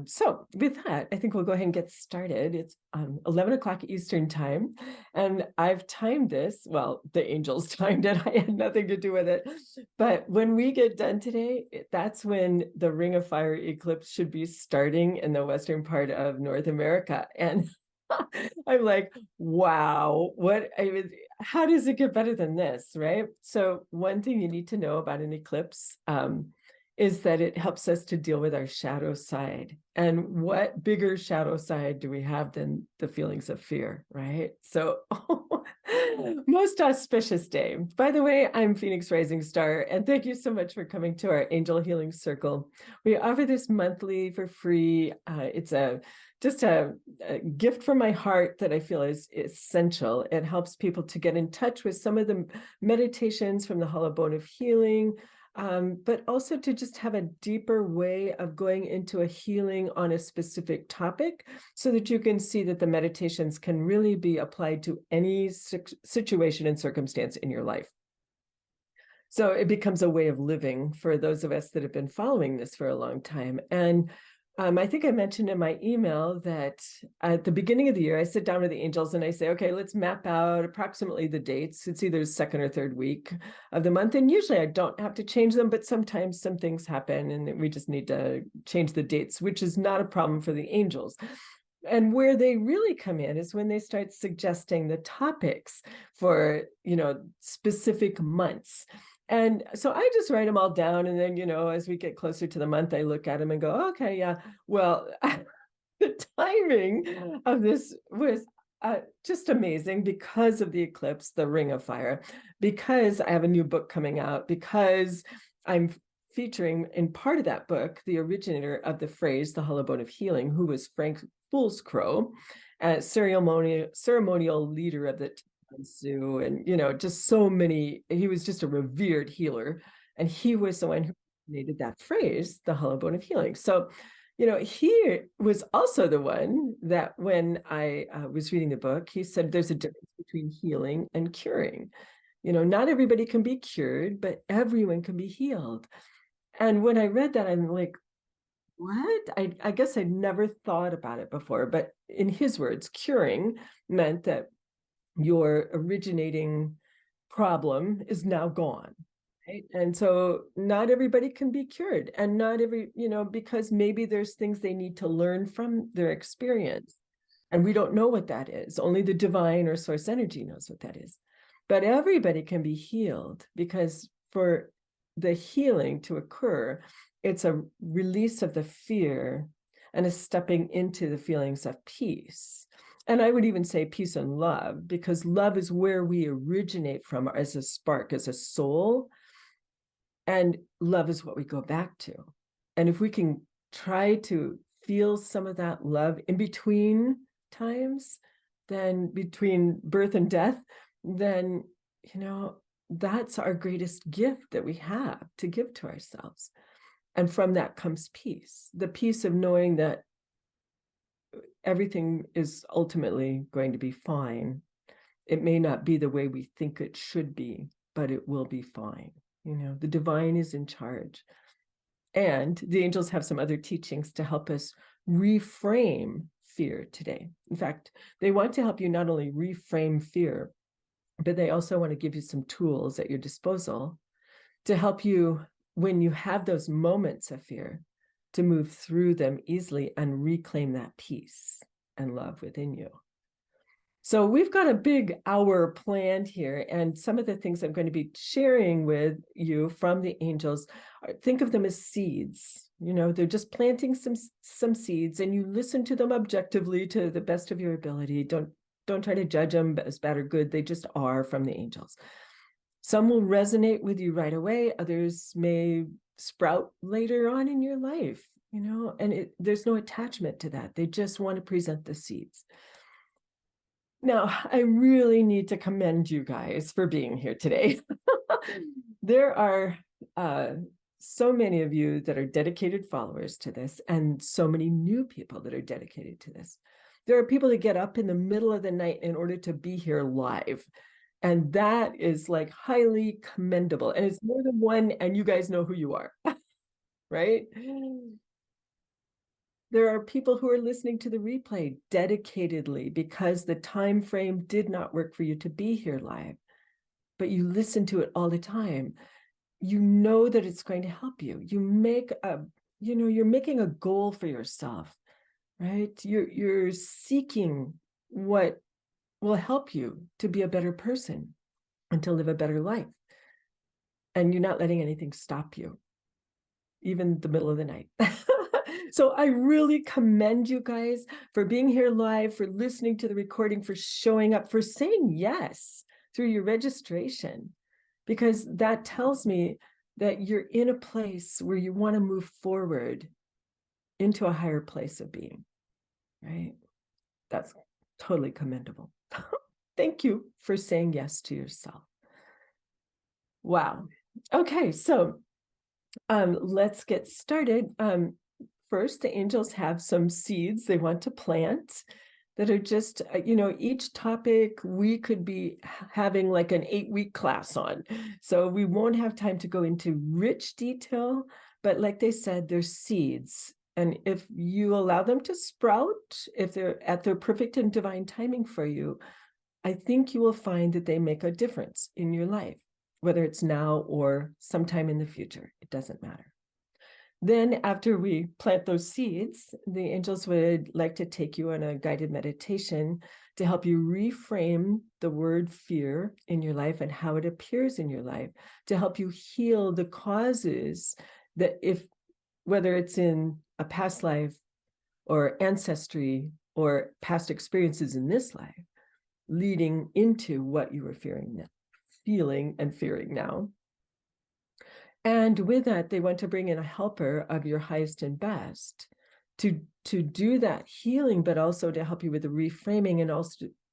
So with that, I think we'll go ahead and get started. It's 11 o'clock Eastern time, and I've timed this. Well, the angels timed it. I had nothing to do with it. But when we get done today, that's when the Ring of Fire eclipse should be starting in the western part of North America. And I'm like, wow, how does it get better than this, right? So one thing you need to know about an eclipse is that it helps us to deal with our shadow side. And what bigger shadow side do we have than the feelings of fear, right? So most auspicious day. By the way, I'm Phoenix Rising Star, and thank you so much for coming to our Angel Healing Circle. We offer this monthly for free. It's just a gift from my heart that I feel is essential. It helps people to get in touch with some of the meditations from the Hollow Bone of Healing, but also to just have a deeper way of going into a healing on a specific topic so that you can see that the meditations can really be applied to any situation and circumstance in your life. So it becomes a way of living for those of us that have been following this for a long time. And I think I mentioned in my email that at the beginning of the year, I sit down with the angels and I say, okay, let's map out approximately the dates. It's either the second or third week of the month. And usually I don't have to change them, but sometimes some things happen and we just need to change the dates, which is not a problem for the angels. And where they really come in is when they start suggesting the topics for, specific months. And so I just write them all down. And then, as we get closer to the month, I look at them and go, okay, yeah, well, the timing of this was just amazing because of the eclipse, the Ring of Fire, because I have a new book coming out, because I'm featuring in part of that book, the originator of the phrase, the Hollow Bone of Healing, who was Frank Foolscrow, ceremonial leader of the Sioux, and just so many. He was just a revered healer, and he was the one who created that phrase, the Hollow Bone of Healing. So, he was also the one that when I was reading the book, he said there's a difference between healing and curing. Not everybody can be cured, but everyone can be healed. And when I read that, I'm like, what? I guess I'd never thought about it before, but in his words, curing meant that your originating problem is now gone, right? And so not everybody can be cured, and not every, because maybe there's things they need to learn from their experience. And we don't know what that is. Only the divine or source energy knows what that is. But everybody can be healed, because for the healing to occur, it's a release of the fear and a stepping into the feelings of peace. And I would even say peace and love, because love is where we originate from as a spark, as a soul. And love is what we go back to. And if we can try to feel some of that love in between times, then between birth and death, then, that's our greatest gift that we have to give to ourselves. And from that comes peace, the peace of knowing that everything is ultimately going to be fine. It may not be the way we think it should be, but it will be fine. The divine is in charge. And the angels have some other teachings to help us reframe fear today. In fact, they want to help you not only reframe fear, but they also want to give you some tools at your disposal to help you, when you have those moments of fear, to move through them easily and reclaim that peace and love within you. So we've got a big hour planned here, and some of the things I'm going to be sharing with you from the angels, think of them as seeds. They're just planting some seeds, and you listen to them objectively to the best of your ability. Don't try to judge them as bad or good. They just are from the angels. Some will resonate with you right away. Others may sprout later on in your life, and there's no attachment to that. They just want to present the seeds. Now, I really need to commend you guys for being here today. There are so many of you that are dedicated followers to this, and so many new people that are dedicated to this. There are people that get up in the middle of the night in order to be here live. And that is like highly commendable. And it's more than one, and you guys know who you are, right? There are people who are listening to the replay dedicatedly because the time frame did not work for you to be here live, but you listen to it all the time. You know that it's going to help you. You're making a goal for yourself, right? You're seeking what will help you to be a better person and to live a better life. And you're not letting anything stop you, even the middle of the night. So I really commend you guys for being here live, for listening to the recording, for showing up, for saying yes through your registration, because that tells me that you're in a place where you want to move forward into a higher place of being, right? That's totally commendable. Thank you for saying yes to yourself. Wow. Okay, so let's get started. First, the angels have some seeds they want to plant that are just, each topic we could be having like an 8-week class on. So we won't have time to go into rich detail, but like they said, they're seeds. And if you allow them to sprout, if they're at their perfect and divine timing for you, I think you will find that they make a difference in your life, whether it's now or sometime in the future. It doesn't matter. Then after we plant those seeds, the angels would like to take you on a guided meditation to help you reframe the word fear in your life and how it appears in your life, to help you heal the causes that, whether it's in a past life or ancestry or past experiences in this life, leading into what you were feeling and fearing now. And with that, they want to bring in a helper of your highest and best to do that healing, but also to help you with the reframing, and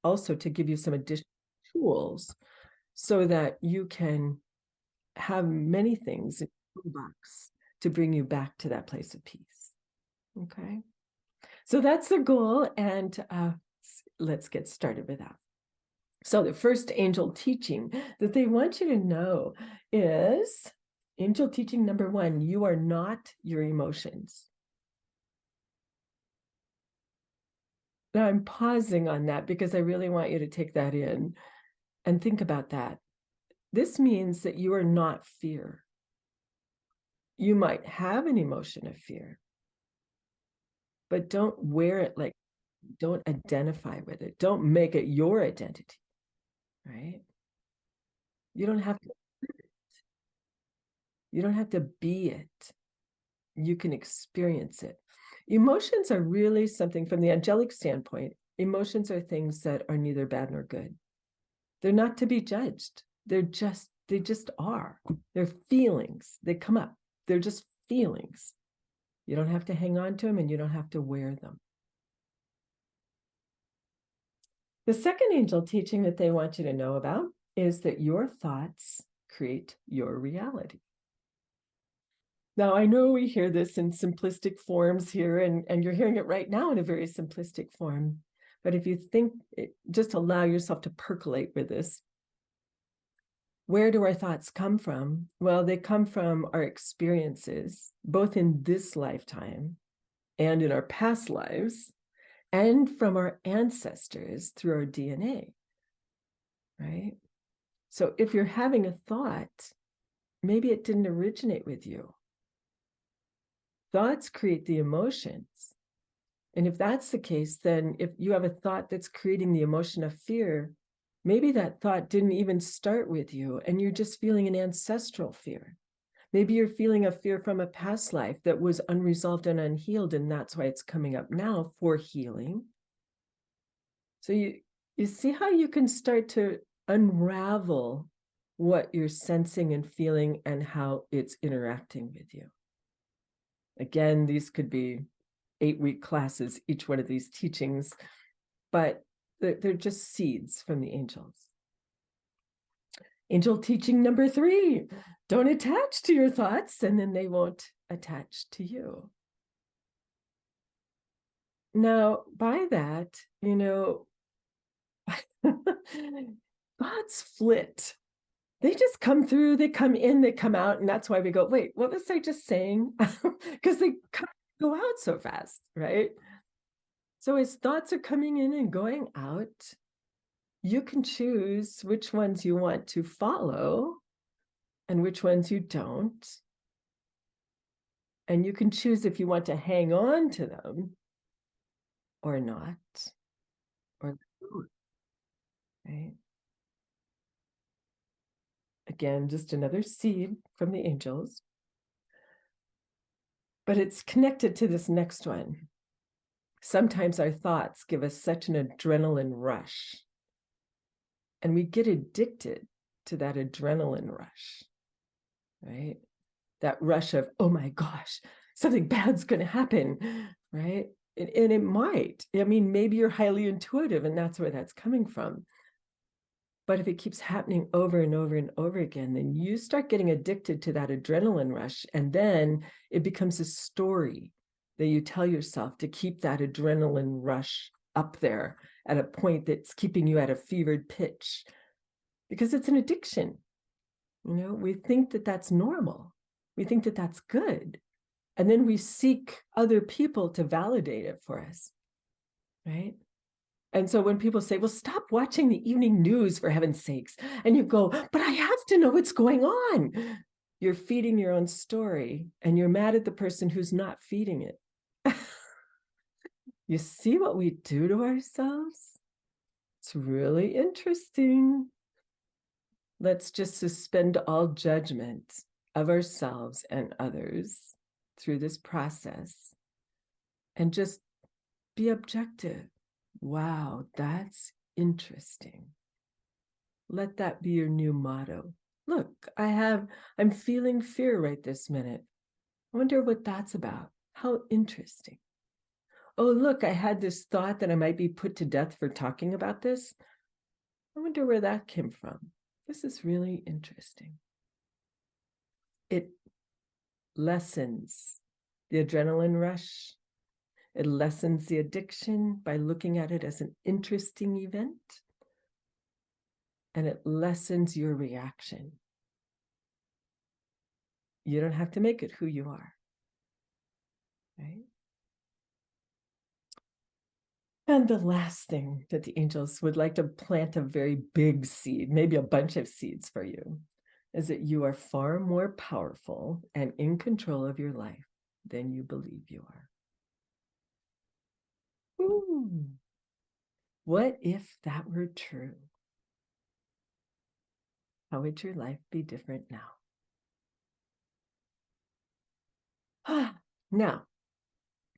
also to give you some additional tools so that you can have many things in your box to bring you back to that place of peace. Okay. So that's the goal. And let's get started with that. So the first angel teaching that they want you to know is angel teaching number 1: you are not your emotions. Now I'm pausing on that because I really want you to take that in and think about that. This means that you are not fear. You might have an emotion of fear, but don't wear it don't identify with it. Don't make it your identity, right? You don't have to. You don't have to be it. You can experience it. Emotions are really something from the angelic standpoint. Emotions are things that are neither bad nor good. They're not to be judged. They just are. They're feelings. They come up. They're just feelings. You don't have to hang on to them, and you don't have to wear them. The second angel teaching that they want you to know about is that your thoughts create your reality. Now, I know we hear this in simplistic forms here, and you're hearing it right now in a very simplistic form. But if you think, just allow yourself to percolate with this. Where do our thoughts come from? Well, they come from our experiences, both in this lifetime and in our past lives, and from our ancestors through our DNA, right? So if you're having a thought, maybe it didn't originate with you. Thoughts create the emotions. And if that's the case, then if you have a thought that's creating the emotion of fear, maybe that thought didn't even start with you, and you're just feeling an ancestral fear. Maybe you're feeling a fear from a past life that was unresolved and unhealed, and that's why it's coming up now for healing. So you see how you can start to unravel what you're sensing and feeling and how it's interacting with you. Again, these could be 8-week classes, each one of these teachings, but they're just seeds from the angels. Angel teaching number 3: don't attach to your thoughts, and then they won't attach to you. Now, by that, thoughts flit. They just come through, they come in, they come out, and that's why we go, wait, what was I just saying? Because they come go out so fast, right? So as thoughts are coming in and going out, you can choose which ones you want to follow and which ones you don't. And you can choose if you want to hang on to them or not, or right? Again, just another seed from the angels. But it's connected to this next one. Sometimes our thoughts give us such an adrenaline rush, and we get addicted to that adrenaline rush, right? That rush of, oh my gosh, something bad's going to happen, right? And it might. I mean, maybe you're highly intuitive and that's where that's coming from. But if it keeps happening over and over and over again, then you start getting addicted to that adrenaline rush. And then it becomes a story that you tell yourself to keep that adrenaline rush up there at a point that's keeping you at a fevered pitch, because it's an addiction. You know, we think that that's normal. We think that that's good. And then we seek other people to validate it for us, right? And so when people say, well, stop watching the evening news for heaven's sakes, and you go, but I have to know what's going on. You're feeding your own story and you're mad at the person who's not feeding it. You see what we do to ourselves? It's really interesting. Let's just suspend all judgment of ourselves and others through this process and just be objective. Wow, that's interesting. Let that be your new motto. Look, I'm feeling fear right this minute. I wonder what that's about. How interesting. Oh, look, I had this thought that I might be put to death for talking about this. I wonder where that came from. This is really interesting. It lessens the adrenaline rush. It lessens the addiction by looking at it as an interesting event. And it lessens your reaction. You don't have to make it who you are, right? And the last thing that the angels would like to plant a very big seed, maybe a bunch of seeds for you, is that you are far more powerful and in control of your life than you believe you are. Ooh. What if that were true? How would your life be different now? Now,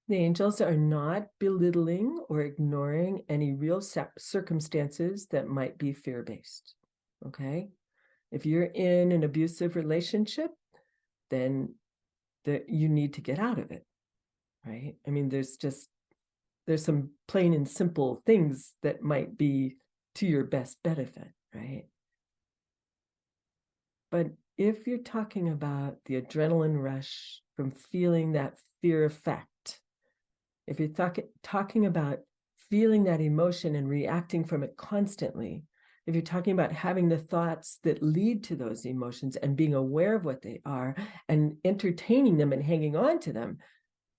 the angels are not belittling or ignoring any real circumstances that might be fear-based, okay? If you're in an abusive relationship, then you need to get out of it, right? I mean, there's some plain and simple things that might be to your best benefit, right? But if you're talking about the adrenaline rush from feeling that fear effect, if you're talking about feeling that emotion and reacting from it constantly, if you're talking about having the thoughts that lead to those emotions and being aware of what they are and entertaining them and hanging on to them,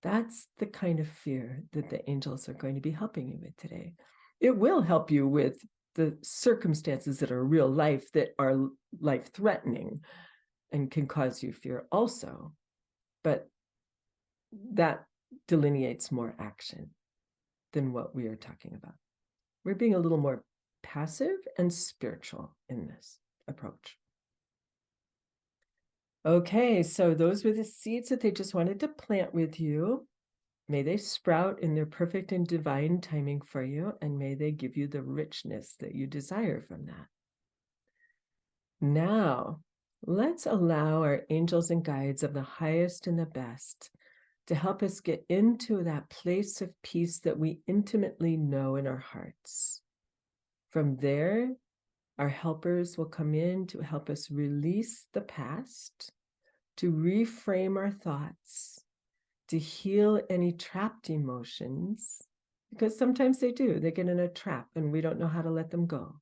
that's the kind of fear that the angels are going to be helping you with today. It will help you with the circumstances that are real life, that are life-threatening and can cause you fear also. But that delineates more action than what we are talking about. We're being a little more passive and spiritual in this approach. Okay, so those were the seeds that they just wanted to plant with you. May they sprout in their perfect and divine timing for you, and may they give you the richness that you desire from that. Now, let's allow our angels and guides of the highest and the best to help us get into that place of peace that we intimately know in our hearts. From there, our helpers will come in to help us release the past, to reframe our thoughts, to heal any trapped emotions, because sometimes they get in a trap and we don't know how to let them go,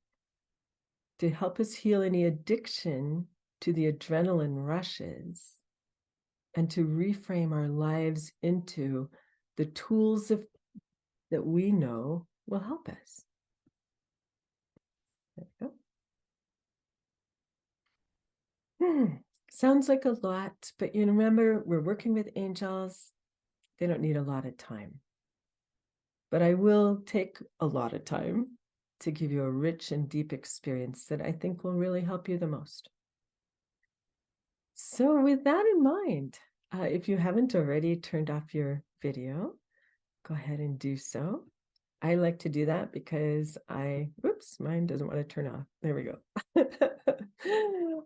to help us heal any addiction to the adrenaline rushes, and to reframe our lives into the tools that we know will help us. There we go. Sounds like a lot, but you remember, we're working with angels. They don't need a lot of time. But I will take a lot of time to give you a rich and deep experience that I think will really help you the most. So with that in mind, if you haven't already turned off your video, go ahead and do so. I like to do that because whoops, mine doesn't want to turn off. There we go.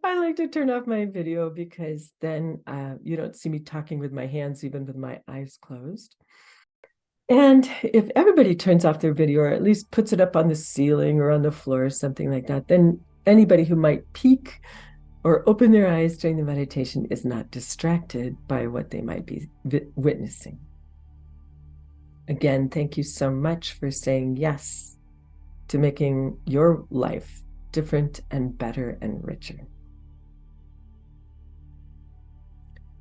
I like to turn off my video because then you don't see me talking with my hands, even with my eyes closed. And if everybody turns off their video, or at least puts it up on the ceiling or on the floor or something like that, then anybody who might peek or open their eyes during the meditation is not distracted by what they might be witnessing. Again, thank you so much for saying yes to making your life different and better and richer.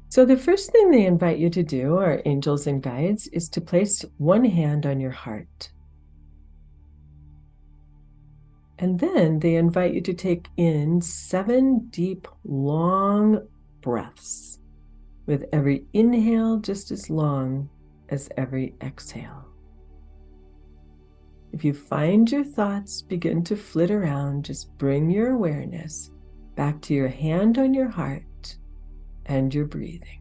So the first thing they invite you to do, our angels and guides, is to place one hand on your heart. And then they invite you to take in 7 deep, long breaths, with every inhale just as long as every exhale. If you find your thoughts begin to flit around, just bring your awareness back to your hand on your heart and your breathing.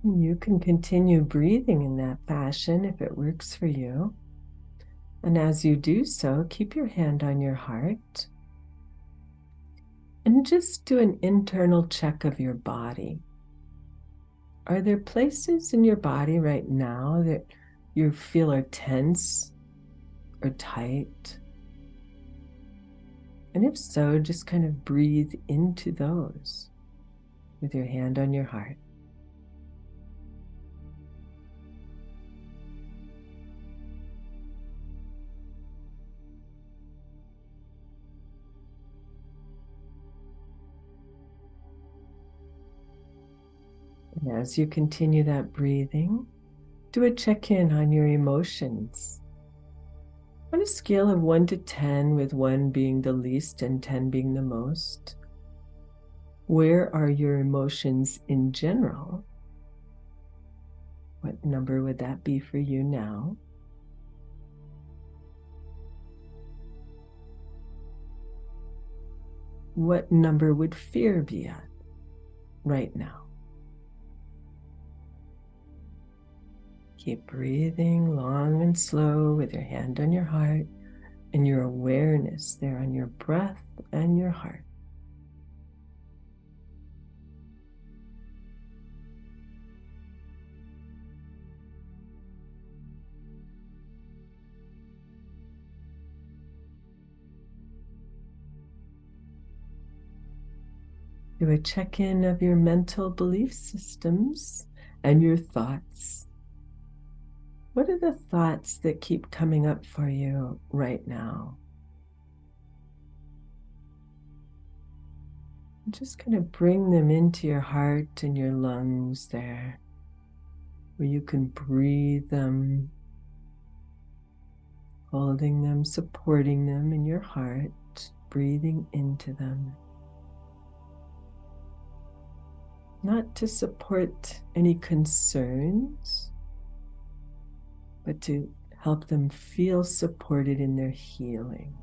You can continue breathing in that fashion if it works for you. And as you do so, keep your hand on your heart and just do an internal check of your body. Are there places in your body right now that you feel are tense or tight? And if so, just kind of breathe into those with your hand on your heart. And as you continue that breathing, do a check-in on your emotions. On a scale of 1 to 10, with 1 being the least and 10 being the most, where are your emotions in general? What number would that be for you now? What number would fear be at right now? Keep breathing long and slow with your hand on your heart and your awareness there on your breath and your heart. Do a check-in of your mental belief systems and your thoughts. What are the thoughts that keep coming up for you right now? Just kind of bring them into your heart and your lungs there, where you can breathe them, holding them, supporting them in your heart. breathing into them. Not to support any concerns, but to help them feel supported in their healing.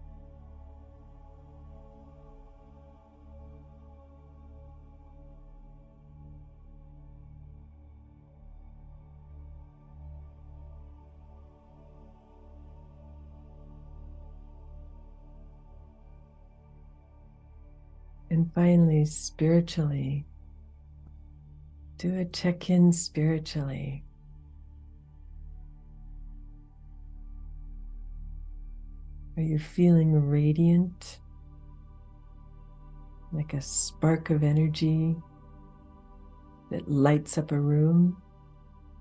And finally, spiritually, do a check-in spiritually. Are you feeling radiant? Like a spark of energy that lights up a room?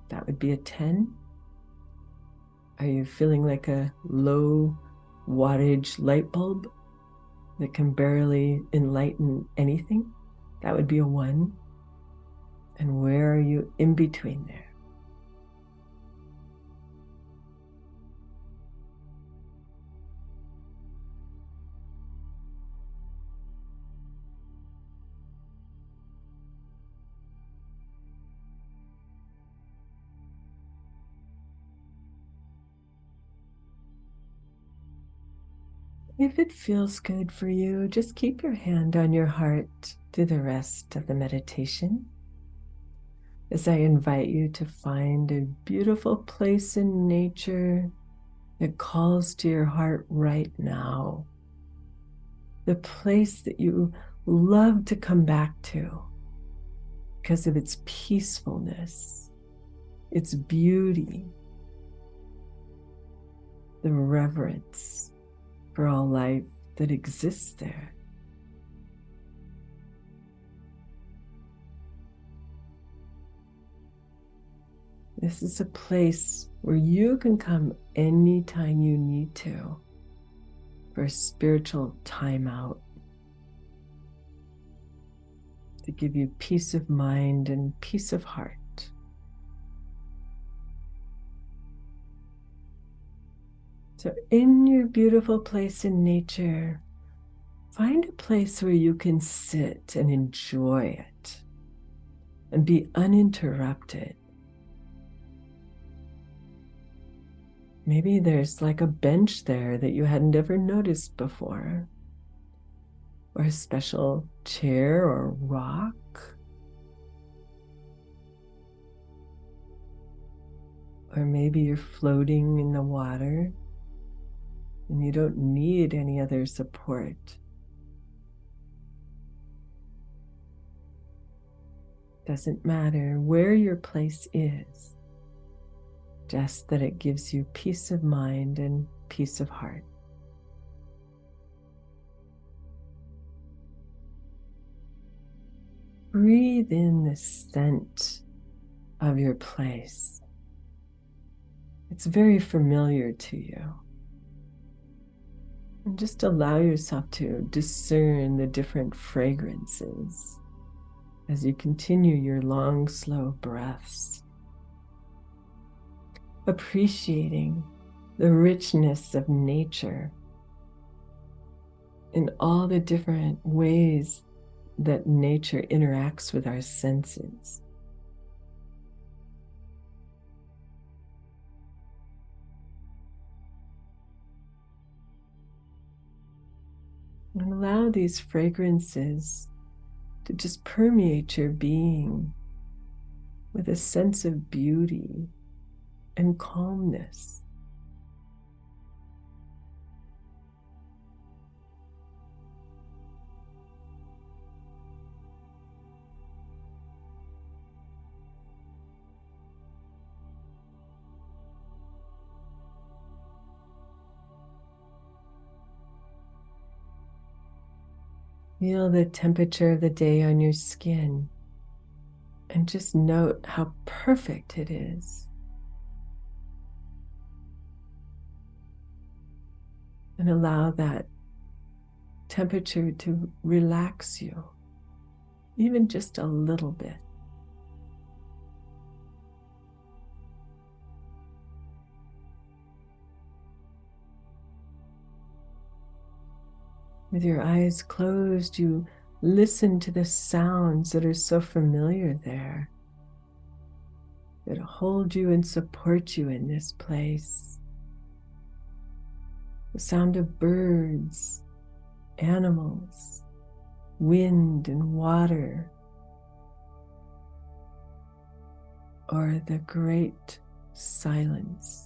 That would be a 10. Are you feeling like a low wattage light bulb that can barely enlighten anything? That would be a 1. And where are you in between there? If it feels good for you, just keep your hand on your heart through the rest of the meditation, as I invite you to find a beautiful place in nature that calls to your heart right now. The place that you love to come back to because of its peacefulness, its beauty, the reverence for all life that exists there. This is a place where you can come anytime you need to for a spiritual timeout, to give you peace of mind and peace of heart. So in your beautiful place in nature, find a place where you can sit and enjoy it and be uninterrupted. Maybe there's like a bench there that you hadn't ever noticed before, or a special chair or rock, or maybe you're floating in the water and you don't need any other support. Doesn't matter where your place is, just that it gives you peace of mind and peace of heart. Breathe in the scent of your place. It's very familiar to you. And just allow yourself to discern the different fragrances as you continue your long, slow breaths, appreciating the richness of nature in all the different ways that nature interacts with our senses. And allow these fragrances to just permeate your being with a sense of beauty and calmness. Feel the temperature of the day on your skin and just note how perfect it is. And allow that temperature to relax you, even just a little bit. With your eyes closed, you listen to the sounds that are so familiar there, that hold you and support you in this place. The sound of birds, animals, wind and water, or the great silence.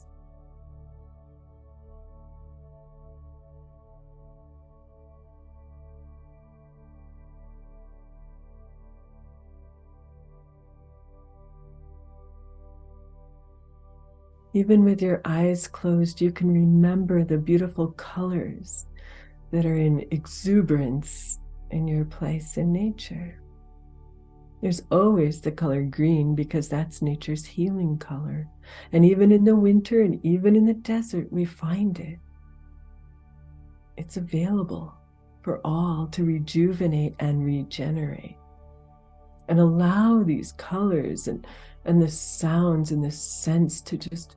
Even with your eyes closed, you can remember the beautiful colors that are in exuberance in your place in nature. There's always the color green because that's nature's healing color. And even in the winter and even in the desert, we find it. It's available for all to rejuvenate and regenerate. And allow these colors and the sounds and the scents to just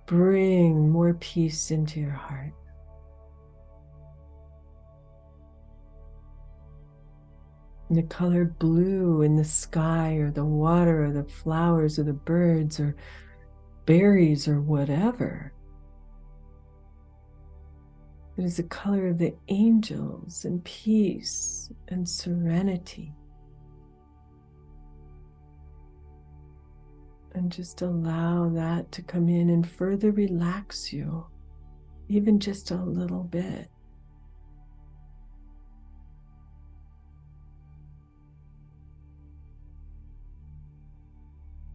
bring more peace into your heart. And the color blue in the sky or the water or the flowers or the birds or berries or whatever. It is the color of the angels and peace and serenity. And just allow that to come in and further relax you, even just a little bit.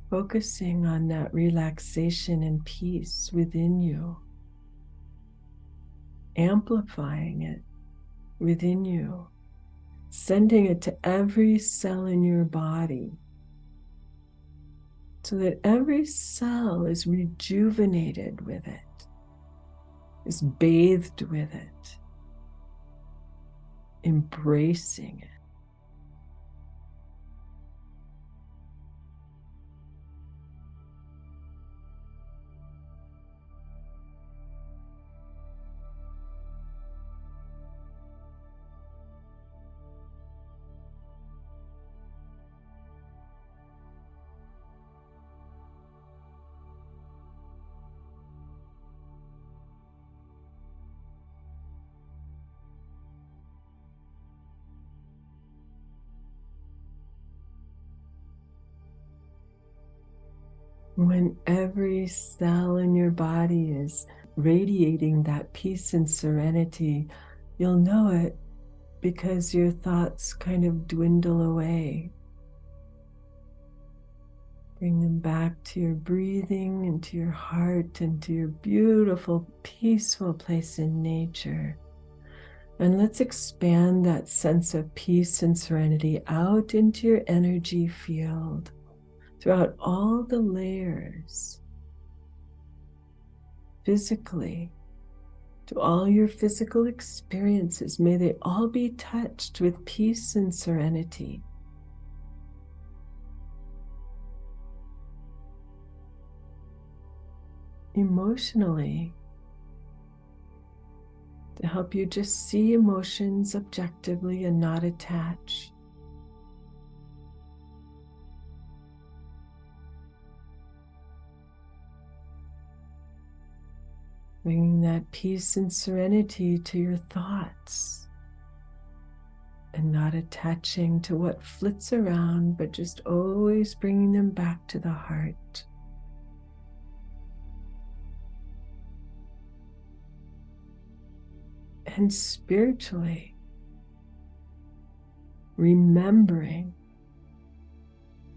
Focusing on that relaxation and peace within you, amplifying it within you, sending it to every cell in your body, so that every cell is rejuvenated with it, is bathed with it, embracing it. When every cell in your body is radiating that peace and serenity, you'll know it because your thoughts kind of dwindle away. Bring them back to your breathing and to your heart and to your beautiful, peaceful place in nature. And let's expand that sense of peace and serenity out into your energy field, throughout all the layers, physically, to all your physical experiences. May they all be touched with peace and serenity. Emotionally, to help you just see emotions objectively and not attach. Bringing that peace and serenity to your thoughts and not attaching to what flits around, but just always bringing them back to the heart. And spiritually, remembering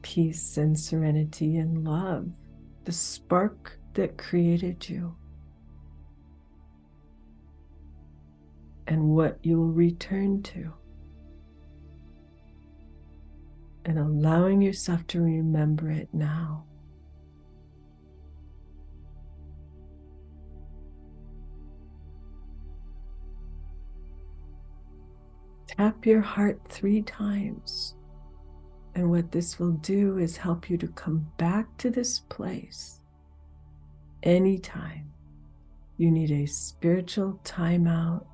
peace and serenity and love, the spark that created you, and what you will return to. And allowing yourself to remember it now. Tap your heart 3 times. And what this will do is help you to come back to this place anytime you need a spiritual timeout,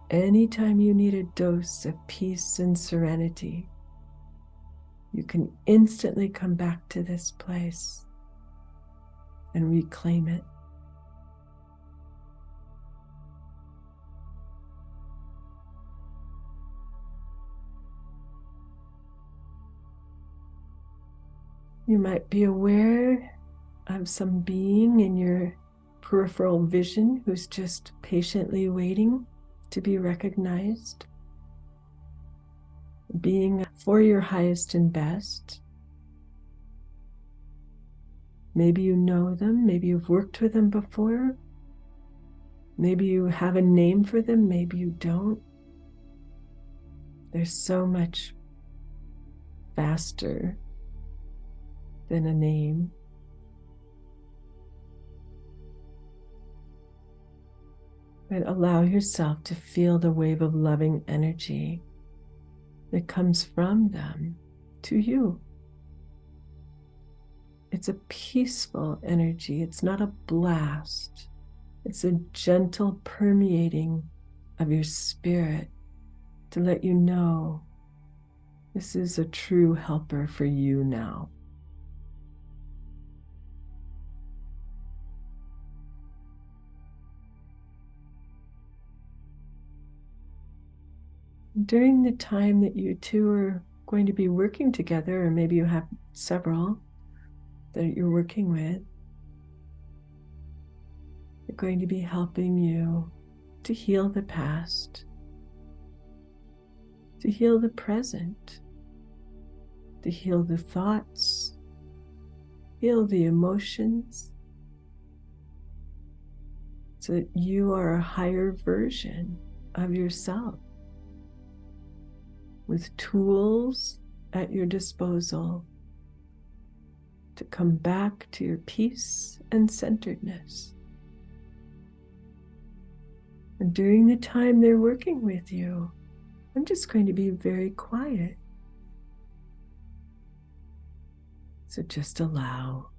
anytime you need a dose of peace and serenity, you can instantly come back to this place and reclaim it. You might be aware of some being in your peripheral vision who's just patiently waiting to be recognized, being for your highest and best. Maybe you know them, maybe you've worked with them before, maybe you have a name for them, maybe you don't. There's so much faster than a name. But allow yourself to feel the wave of loving energy that comes from them to you. It's a peaceful energy. It's not a blast. It's a gentle permeating of your spirit to let you know this is a true helper for you now. During the time that you two are going to be working together, or maybe you have several that you're working with, they're going to be helping you to heal the past, to heal the present, to heal the thoughts, heal the emotions, so that you are a higher version of yourself with tools at your disposal to come back to your peace and centeredness. And during the time they're working with you, I'm just going to be very quiet. So just allow.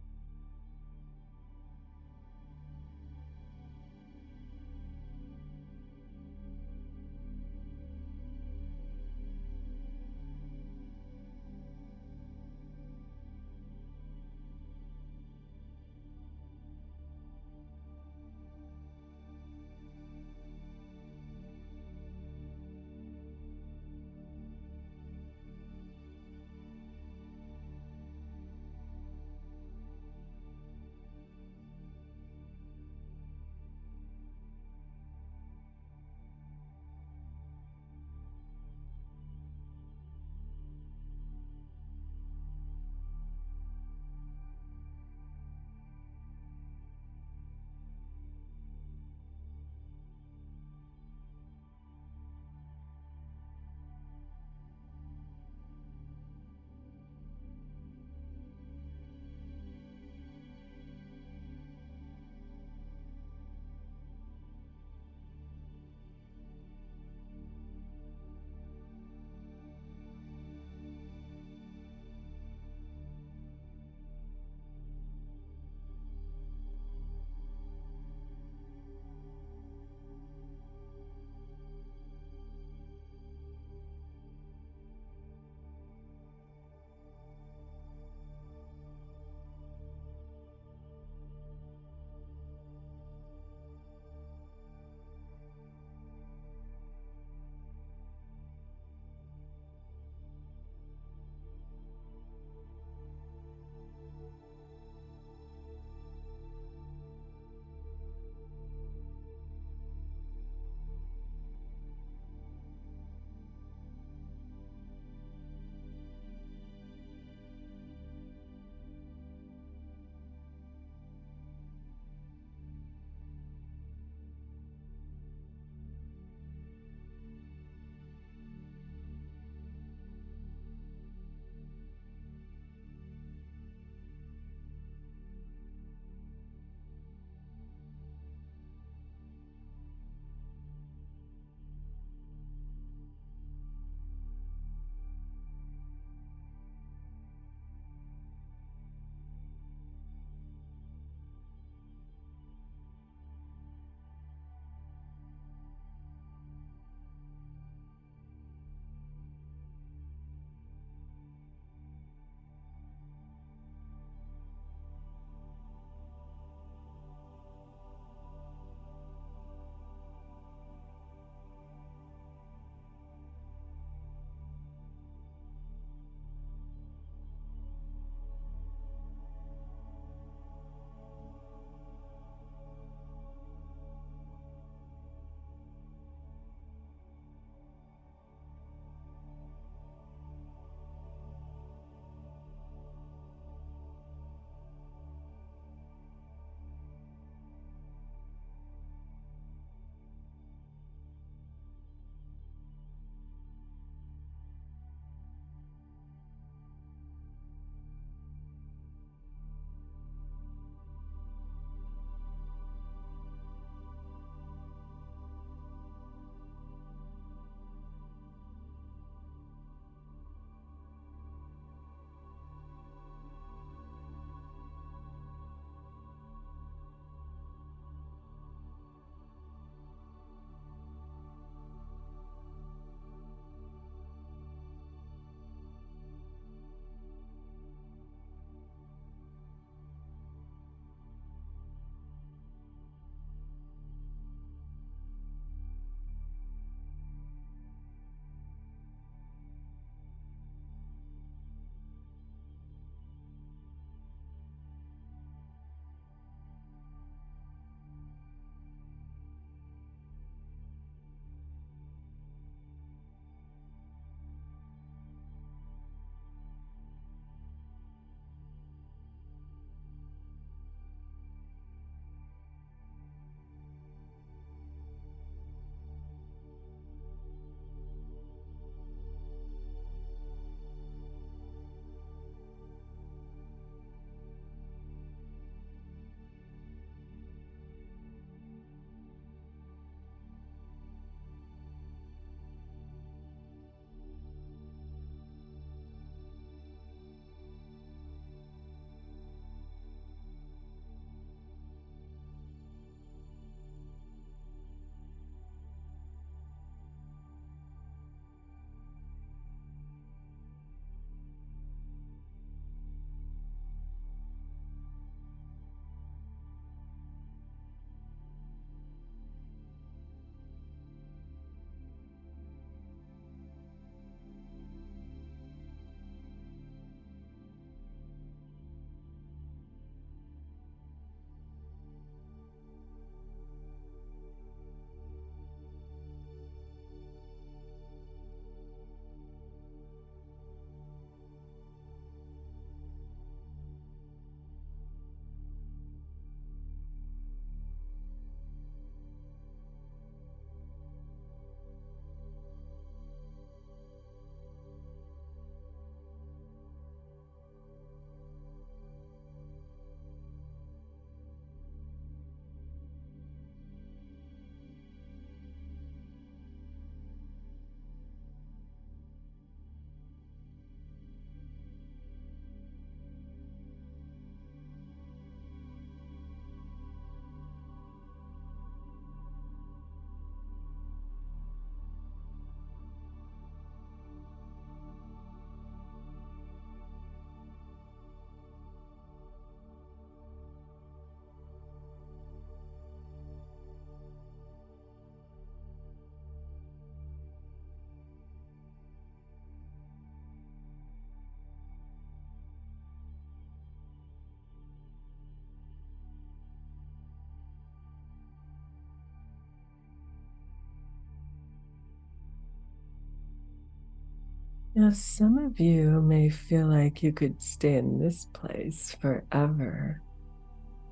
Now, some of you may feel like you could stay in this place forever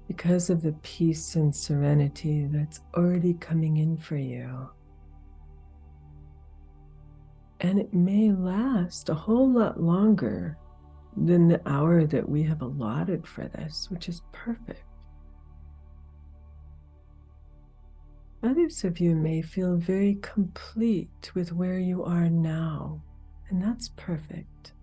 because of the peace and serenity that's already coming in for you. And it may last a whole lot longer than the hour that we have allotted for this, which is perfect. Others of you may feel very complete with where you are now, and that's perfect.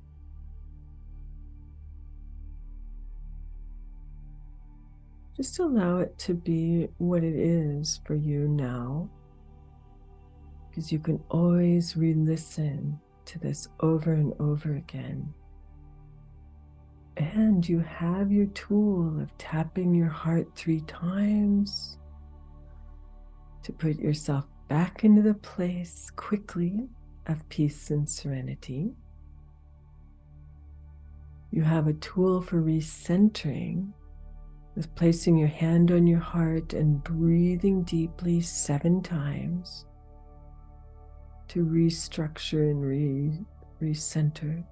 Just allow it to be what it is for you now, because you can always re-listen to this over and over again. And you have your tool of tapping your heart 3 times to put yourself back into the place quickly of peace and serenity. You have a tool for recentering with placing your hand on your heart and breathing deeply 7 times to restructure and recenter.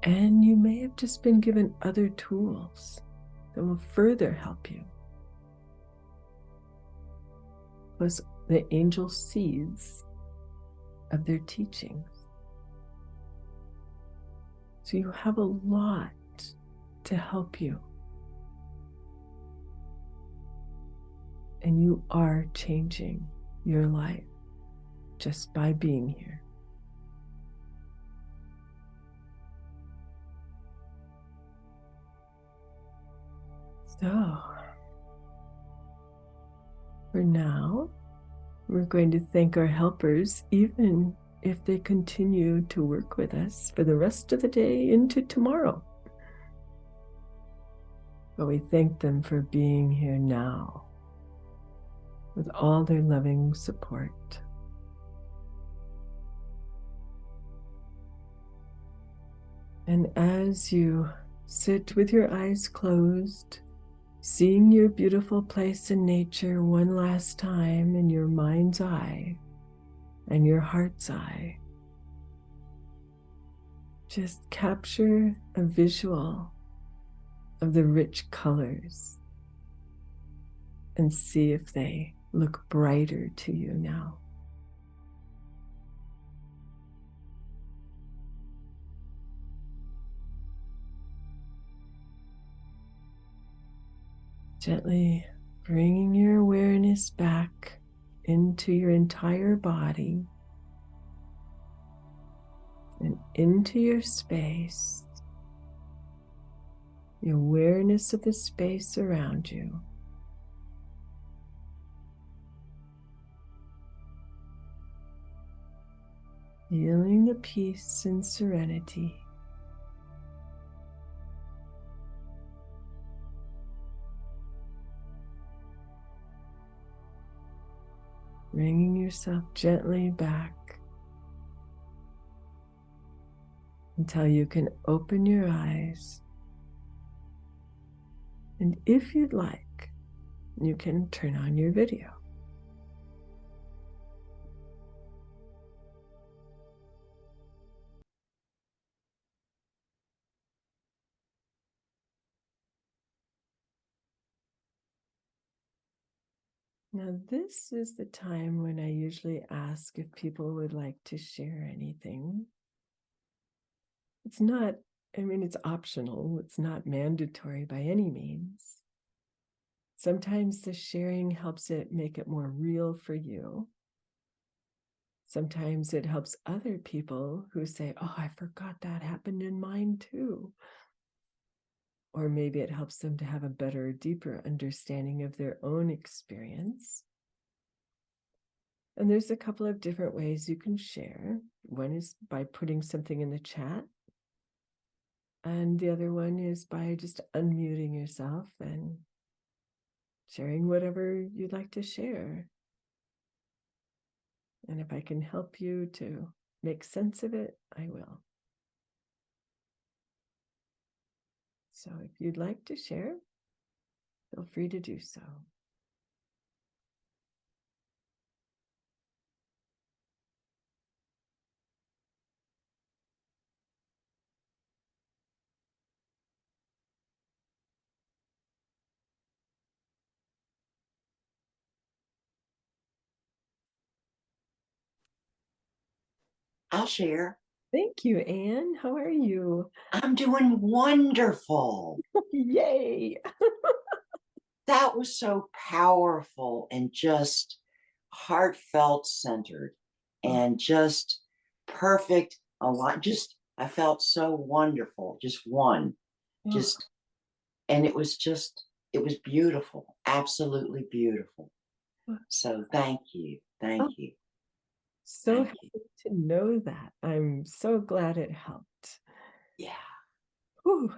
And you may have just been given other tools that will further help you. Plus the angel seeds of their teachings. So you have a lot to help you. And you are changing your life just by being here. So, for now, we're going to thank our helpers, even if they continue to work with us for the rest of the day into tomorrow. But we thank them for being here now with all their loving support. And as you sit with your eyes closed, seeing your beautiful place in nature one last time in your mind's eye and your heart's eye, just capture a visual of the rich colors and see if they look brighter to you now. Gently bringing your awareness back into your entire body and into your space, the awareness of the space around you. Feeling the peace and serenity. Bringing yourself gently back until you can open your eyes. And if you'd like, you can turn on your video. Now, this is the time when I usually ask if people would like to share anything. It's not, it's optional. It's not mandatory by any means. Sometimes the sharing helps it make it more real for you. Sometimes it helps other people who say, oh, I forgot that happened in mine too. Or maybe it helps them to have a better, deeper understanding of their own experience. And there's a couple of different ways you can share. One is by putting something in the chat. And the other one is by just unmuting yourself and sharing whatever you'd like to share. And if I can help you to make sense of it, I will. So if you'd like to share, feel free to do so. I'll share. Thank you, Anne. How are you? I'm doing wonderful. Yay. That was so powerful and just heartfelt centered Oh, and just perfect. A lot. Just, I felt so wonderful. Just one. oh, Just, and it was beautiful. Absolutely beautiful. oh, So thank you. Thank oh, you. so Thank you. happy to know that. I'm so glad it helped. Yeah. Whew.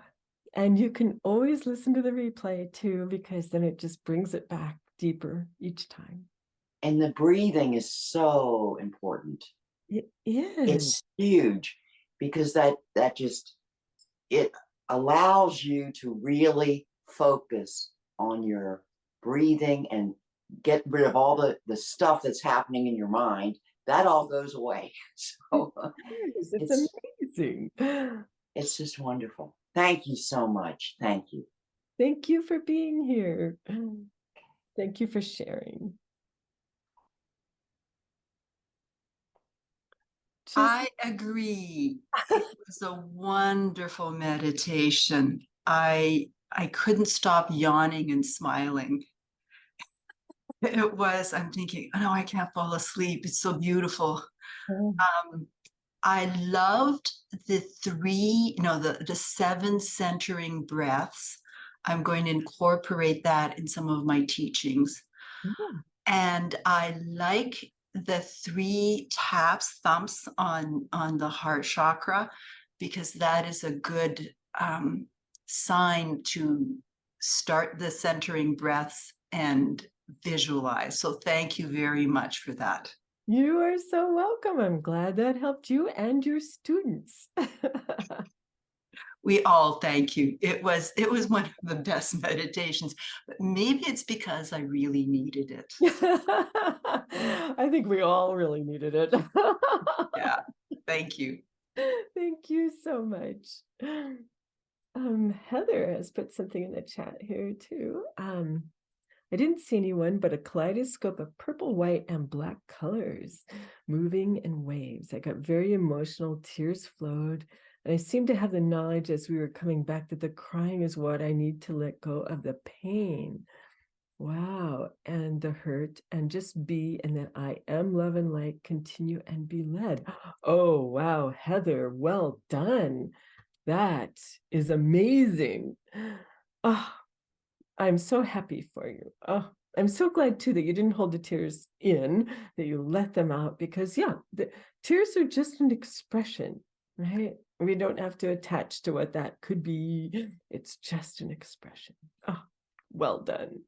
And you can always listen to the replay too, because then it just brings it back deeper each time. And the breathing is so important. It is. It's huge because that just it allows you to really focus on your breathing and get rid of all the stuff that's happening in your mind. That all goes away. It So is. It's it's amazing. it's just wonderful. Thank you so much. Thank you. Thank you for being here. Thank you for sharing. Just I agree. It was a wonderful meditation. I couldn't stop yawning and smiling. It was, I'm thinking, oh no, I can't fall asleep. It's so beautiful. oh, Um, I loved the three, no, the seven centering breaths. I'm going to incorporate that in some of my teachings. yeah. And I like the three taps, thumps on the heart chakra, because that is a good sign to start the centering breaths and visualize. So thank you very much for that. You are so welcome. I'm glad that helped you and your students. We all thank you. It was one of the best meditations, but maybe it's because I really needed it. I think we all really needed it. Yeah, thank you. Thank you so much. Heather has put something in the chat here too. I didn't see anyone, but a kaleidoscope of purple, white, and black colors moving in waves. I got very emotional, tears flowed, and I seemed to have the knowledge as we were coming back that the crying is what I need to let go of the pain. Wow, and the hurt, and just be, and that I am love and light, continue and be led. Oh, wow, Heather, well done. That is amazing. Oh, I'm so happy for you. Oh, I'm so glad too that you didn't hold the tears in, that you let them out, because yeah, the tears are just an expression, right? We don't have to attach to what that could be. It's just an expression. Oh, well done.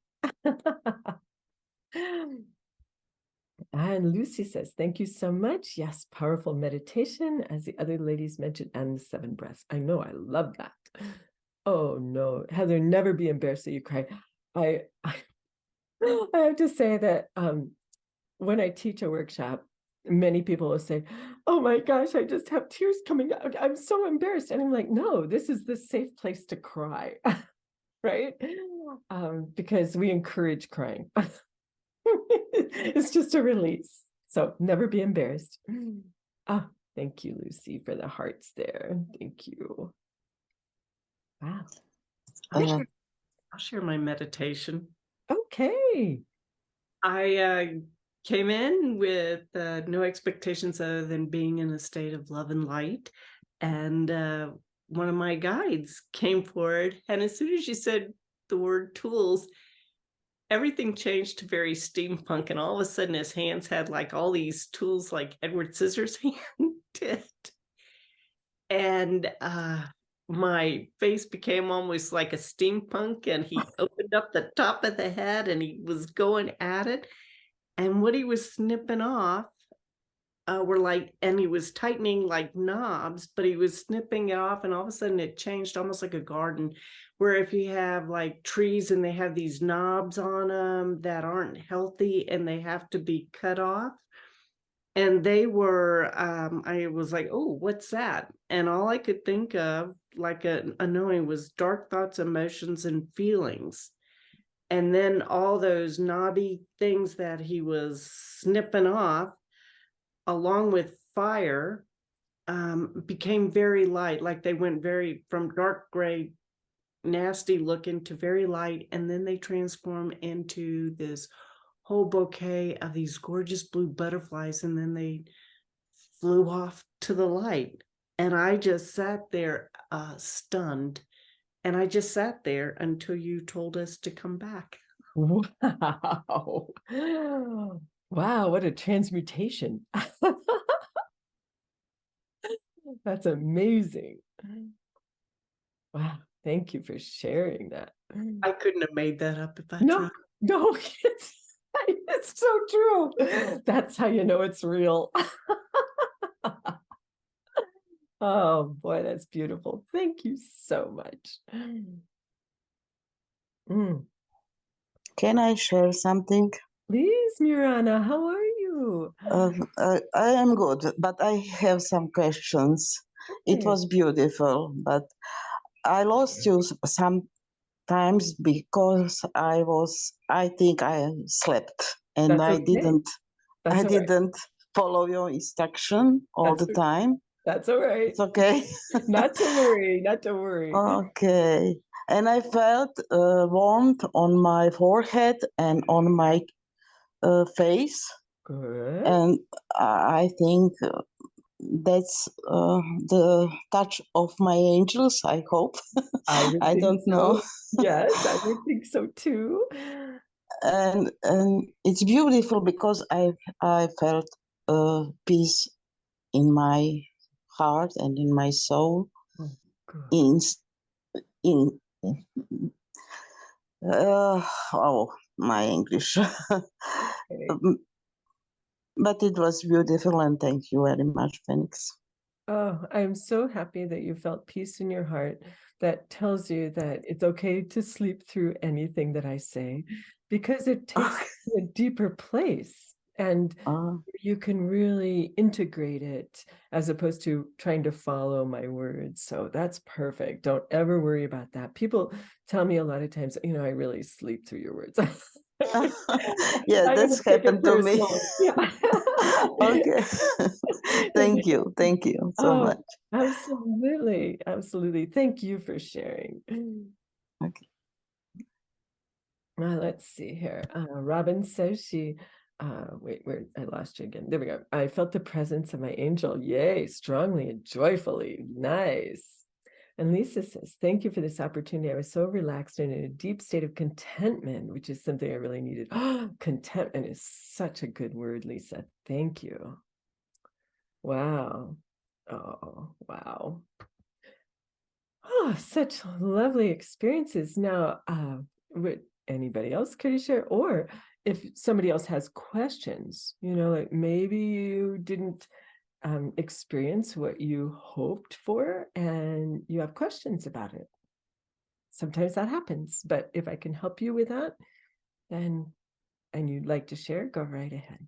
And Lucy says, thank you so much. Yes, powerful meditation, as the other ladies mentioned, and the 7 breaths. I know, I love that. Oh no, Heather, never be embarrassed that you cry. I I have to say that when I teach a workshop, many people will say, "Oh my gosh, I just have tears coming out. I'm so embarrassed." And I'm like, "No, this is the safe place to cry." Right? Because we encourage crying. It's just a release. So never be embarrassed. Ah, thank you, Lucy, for the hearts there. Thank you. Wow. I'll share, I'll share my meditation. Okay. I came in with no expectations other than being in a state of love and light. And one of my guides came forward. And as soon as you said the word tools, everything changed to very steampunk. And all of a sudden, his hands had like all these tools like Edward Scissorhands did. And my face became almost like a steampunk, and he opened up the top of the head and he was going at it. And what he was snipping off were like, and he was tightening like knobs, but he was snipping it off, and all of a sudden it changed almost like a garden, where if you have like trees and they have these knobs on them that aren't healthy and they have to be cut off. And they were, I was like, oh, what's that? And all I could think of, like a knowing, was dark thoughts, emotions, and feelings. And then all those knobby things that he was snipping off, along with fire, became very light, like they went from dark gray, nasty looking to very light, and then they transform into this whole bouquet of these gorgeous blue butterflies, and then they flew off to the light. And I just sat there stunned, and I just sat there until you told us to come back. Wow. Wow, what a transmutation. That's amazing. Wow, thank you for sharing that. I couldn't have made that up if I No, tried. no, it's so true. That's how you know it's real. Oh boy, that's beautiful. Thank you so much. Can I share something? Please, Mirana, how are you? I am good, but I have some questions. It Okay. was beautiful, but I lost you sometimes because I think I slept and That's okay. That's I all right. didn't follow your instruction all That's the time. that's all right. It's okay. Not to worry, not to worry. Okay. And I felt warmth on my forehead and on my face. Good. And I think that's the touch of my angels, I hope. I would I think don't know. so. Yes, I would think so too. And it's beautiful because I felt peace in my heart and in my soul. Oh, good. In oh, my English. Okay. But it was beautiful, and thank you very much, Phoenix. Oh, I'm so happy that you felt peace in your heart. That tells you that it's okay to sleep through anything that I say, because it takes you to a deeper place, and you can really integrate it as opposed to trying to follow my words. So that's perfect. Don't ever worry about that. People tell me a lot of times, I really sleep through your words. Yeah, I'm gonna that's take it happened to me. personally. Yeah. Okay. Thank you so Oh, much. absolutely. Absolutely. Thank you for sharing. Okay. Let's see here. Robin says wait, where I lost you again. There we go. I felt the presence of my angel. Yay, strongly and joyfully. Nice. And Lisa says, thank you for this opportunity. I was so relaxed and in a deep state of contentment, which is something I really needed. Contentment is such a good word, Lisa. Thank you. Wow. Oh, wow. Oh, such lovely experiences. Now, would anybody else care to share? Or if somebody else has questions, like maybe you didn't experience what you hoped for and you have questions about it. Sometimes that happens, but if I can help you with that, then, and you'd like to share, go right ahead.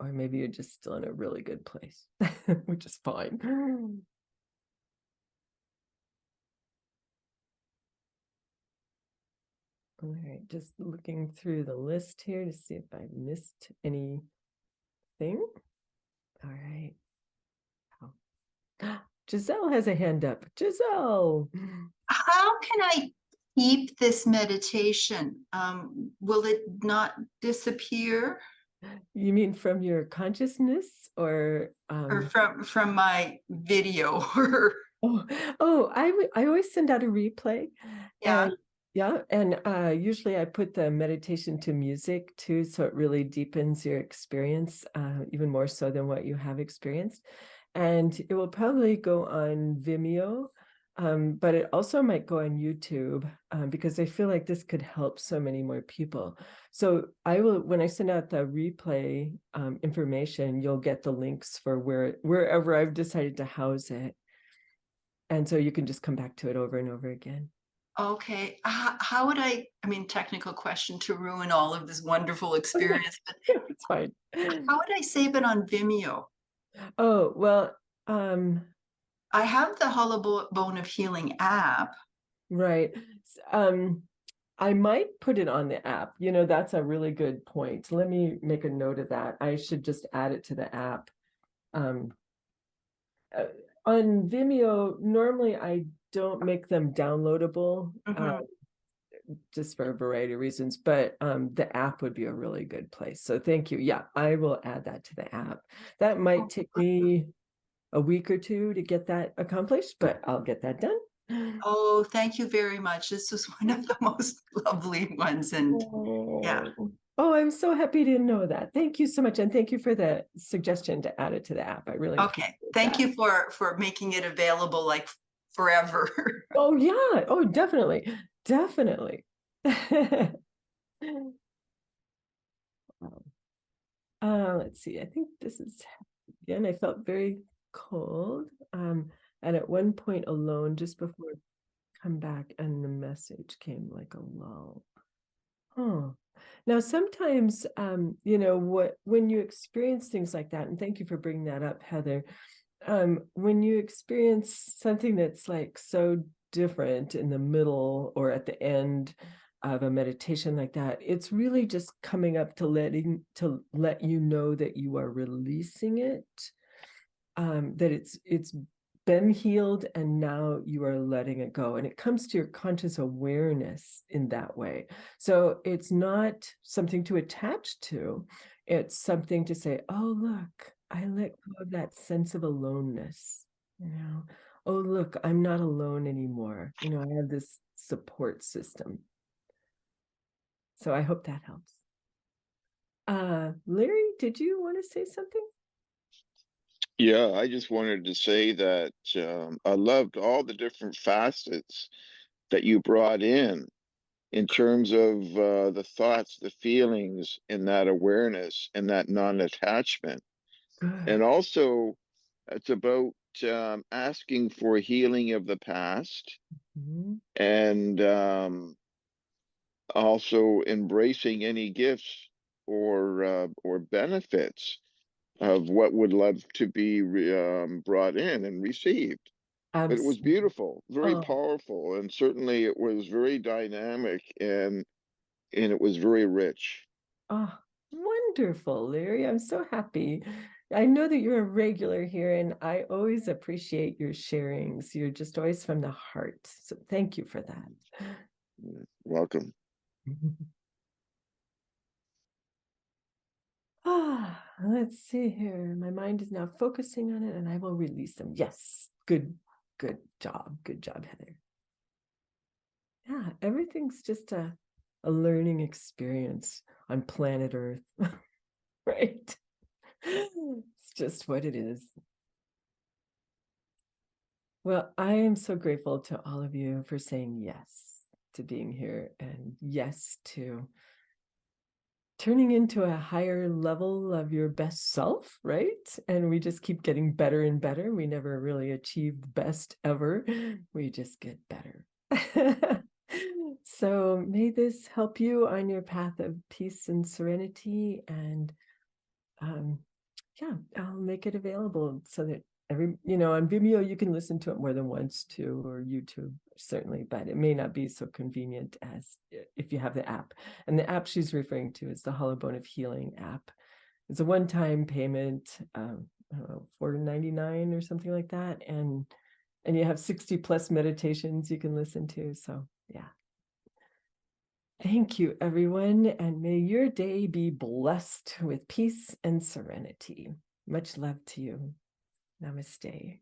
Or maybe you're just still in a really good place, which is fine. All right, just looking through the list here to see if I missed anything. All right. Oh. Giselle has a hand up. Giselle. How can I keep this meditation? Will it not disappear? You mean from your consciousness or From my video? I always send out a replay. Yeah. And yeah, and usually I put the meditation to music too, so it really deepens your experience even more so than what you have experienced. And it will probably go on Vimeo, but it also might go on YouTube because I feel like this could help so many more people. So I will, when I send out the replay information, you'll get the links for wherever I've decided to house it. And so you can just come back to it over and over again. Okay. How would I mean, technical question to ruin all of this wonderful experience, but It's fine. how would I save it on Vimeo? Oh, well, I have the Hollow Bone of Healing app. right. I might put it on the app. You know, that's a really good point. Let me make a note of that. I should just add it to the app. Um, on Vimeo, normally I don't make them downloadable, just for a variety of reasons, but the app would be a really good place. So thank you. Yeah, I will add that to the app. That might take me a week or two to get that accomplished, but I'll get that done. Oh, thank you very much. This was one of the most lovely ones. And yeah. Oh, I'm so happy to know that. Thank you so much. And thank you for the suggestion to add it to the app. I really Okay. Thank you for making it available like forever. Oh, yeah. Oh, definitely. Definitely. Let's see. I think this is, again, I felt very cold. And at one point alone, just before I come back, and the message came like a lull. Huh. Now, sometimes, you know, when you experience things like that, and thank you for bringing that up, Heather, when you experience something that's like so different in the middle or at the end of a meditation like that, it's really just coming up to let you know that you are releasing it, that it's been healed and now you are letting it go, and it comes to your conscious awareness in that way. So it's not something to attach to, it's something to say, oh, look, I let go of that sense of aloneness, you know. Oh, look, I'm not alone anymore, you know, I have this support system. So I hope that helps. Larry, did you want to say something? Yeah, I just wanted to say that I loved all the different facets that you brought in terms of the thoughts, the feelings, and that awareness and that non-attachment. Good. And also, it's about asking for healing of the past Mhm. and also embracing any gifts or benefits of what would love to be brought in and received. But it was Absolutely. beautiful, very Oh, powerful, and certainly it was very dynamic and it was very rich. oh, wonderful, Larry. I'm so happy. I know that you're a regular here, and I always appreciate your sharings. You're just always from the heart. So thank you for that. Welcome. Let's see here. My mind is now focusing on it, and I will release them. Yes, good job. Good job, Heather. Yeah, everything's just a learning experience on planet Earth, right? It's just what it is. Well, I am so grateful to all of you for saying yes to being here and yes to turning into a higher level of your best self, right? And we just keep getting better and better. We never really achieve the best ever. We just get better. So may this help you on your path of peace and serenity. And yeah, I'll make it available so that you know, on Vimeo, you can listen to it more than once too, or YouTube certainly, but it may not be so convenient as if you have the app. And the app she's referring to is the Hollow Bone of Healing app. It's a one-time payment, I don't know, $4.99 or something like that. And you have 60 plus meditations you can listen to. So yeah. Thank you, everyone, and may your day be blessed with peace and serenity. Much love to you. Namaste.